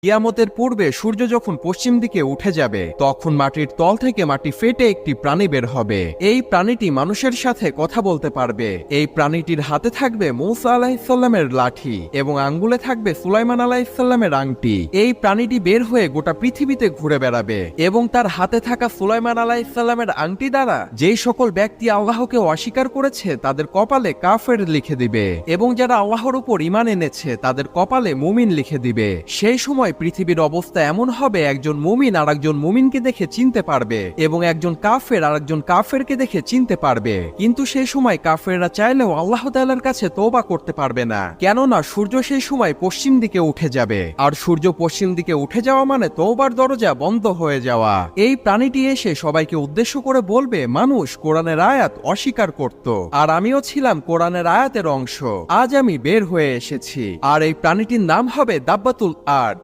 কিয়ামতের পূর্বে সূর্য যখন পশ্চিম দিকে উঠে যাবে তখন মাটির তল থেকে মাটি ফেটে একটি প্রাণী বের হবে। এই প্রাণীটি মানুষের সাথে কথা বলতে পারবে। এই প্রাণীটির হাতে থাকবে মূসা আলাইহিসসালামের লাঠি এবং আঙ্গুলে থাকবে সুলাইমান আলাইহিসসালামের আংটি। এই প্রাণীটি বের হয়ে গোটা পৃথিবীতে ঘুরে বেড়াবে এবং তার হাতে থাকা সুলাইমান আলাইহিসসালামের আংটি দ্বারা যেই সকল ব্যক্তি আল্লাহকে অস্বীকার করেছে তাদের কপালে কাফের লিখে দিবে এবং যারা আল্লাহর উপর ঈমান এনেছে তাদের কপালে মুমিন লিখে দিবে। সেই সময় পৃথিবীর অবস্থা এমন হবে, একজন মুমিন আর একজন মুমিনকে দেখে চিনতে পারবে এবং একজন কাফের আর একজন কাফেরকে দেখে চিনতে পারবে। কিন্তু সেই সময় কাফেররা চাইলেও আল্লাহ তাআলার কাছে তওবা করতে পারবে না, কেননা সূর্য সেই সময় পশ্চিম দিকে উঠে যাবে আর সূর্য পশ্চিম দিকে উঠে যাওয়া মানে তওবার দরজা বন্ধ হয়ে যাওয়া। এই প্রাণীটি এসে সবাইকে উদ্দেশ্য করে বলবে, মানুষ কোরআনের আয়াত অস্বীকার করত আর আমিও ছিলাম কোরআনের আয়াতের অংশ। আজ আমি বের হয়ে এসেছি আর এই প্রাণীটির নাম হবে দাব্বাতুল আরদ।